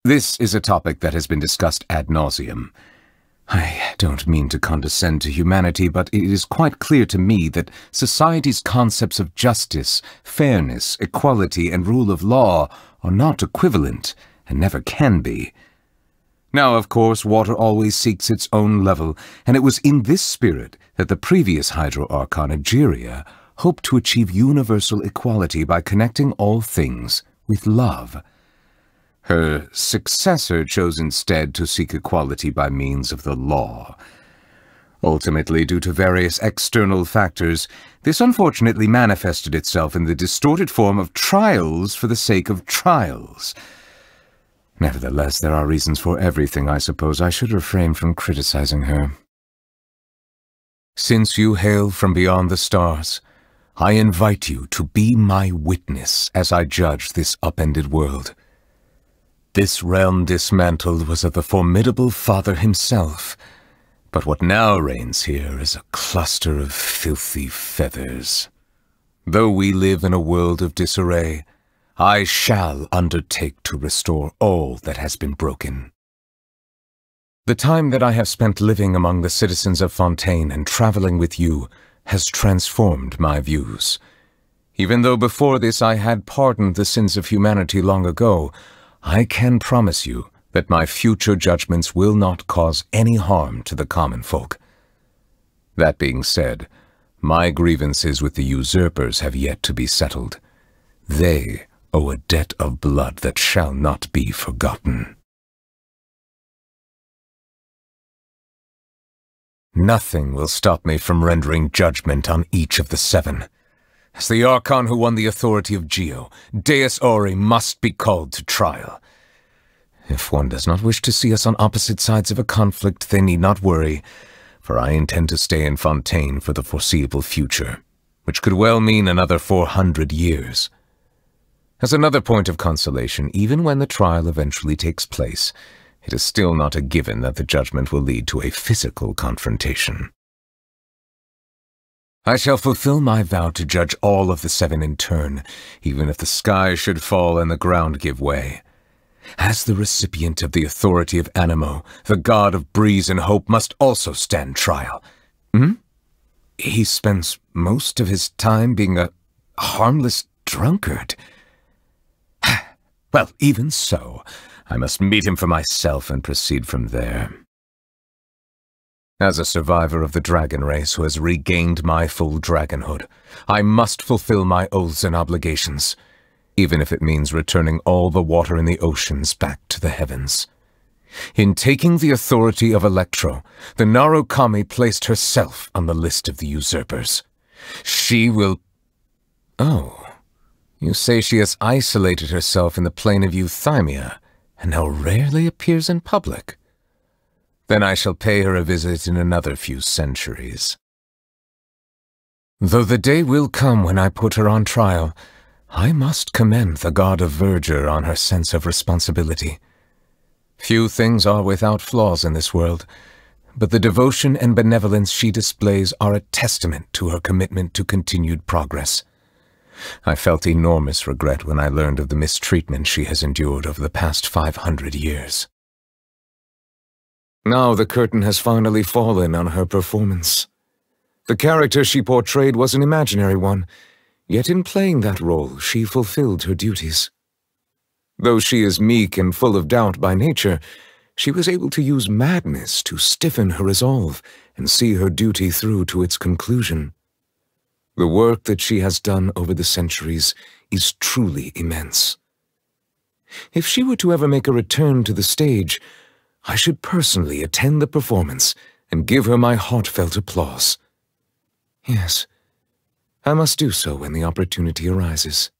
This is a topic that has been discussed ad nauseum. I don't mean to condescend to humanity, but it is quite clear to me that society's concepts of justice, fairness, equality, and rule of law are not equivalent, and never can be. Now, of course, water always seeks its own level, and it was in this spirit that the previous Hydro Archon, Egeria, hoped to achieve universal equality by connecting all things with love. Her successor chose instead to seek equality by means of the law. Ultimately, due to various external factors, this unfortunately manifested itself in the distorted form of trials for the sake of trials. Nevertheless, there are reasons for everything. I suppose I should refrain from criticizing her. Since you hail from beyond the stars, I invite you to be my witness as I judge this upended world. This realm dismantled was of the formidable Father himself, but what now reigns here is a cluster of filthy feathers. Though we live in a world of disarray, I shall undertake to restore all that has been broken. The time that I have spent living among the citizens of Fontaine and traveling with you has transformed my views. Even though before this I had pardoned the sins of humanity long ago, I can promise you that my future judgments will not cause any harm to the common folk. That being said, my grievances with the usurpers have yet to be settled. They owe a debt of blood that shall not be forgotten. Nothing will stop me from rendering judgment on each of the seven. As the Archon who won the authority of Geo, Deus Ori must be called to trial. If one does not wish to see us on opposite sides of a conflict, they need not worry, for I intend to stay in Fontaine for the foreseeable future, which could well mean another 400 years. As another point of consolation, even when the trial eventually takes place, it is still not a given that the judgment will lead to a physical confrontation. I shall fulfill my vow to judge all of the seven in turn, even if the sky should fall and the ground give way. As the recipient of the authority of Animo, the god of breeze and hope must also stand trial. He spends most of his time being a harmless drunkard. Well, even so, I must meet him for myself and proceed from there. As a survivor of the dragon race who has regained my full dragonhood, I must fulfill my oaths and obligations, even if it means returning all the water in the oceans back to the heavens. In taking the authority of Electro, the Narukami placed herself on the list of the usurpers. She will... Oh, you say she has isolated herself in the plane of Euthymia, and now rarely appears in public. Then I shall pay her a visit in another few centuries. Though the day will come when I put her on trial, I must commend the god of verdure on her sense of responsibility. Few things are without flaws in this world, but the devotion and benevolence she displays are a testament to her commitment to continued progress. I felt enormous regret when I learned of the mistreatment she has endured over the past 500 years. Now the curtain has finally fallen on her performance. The character she portrayed was an imaginary one, yet in playing that role she fulfilled her duties. Though she is meek and full of doubt by nature, she was able to use madness to stiffen her resolve and see her duty through to its conclusion. The work that she has done over the centuries is truly immense. If she were to ever make a return to the stage, I should personally attend the performance and give her my heartfelt applause. Yes, I must do so when the opportunity arises.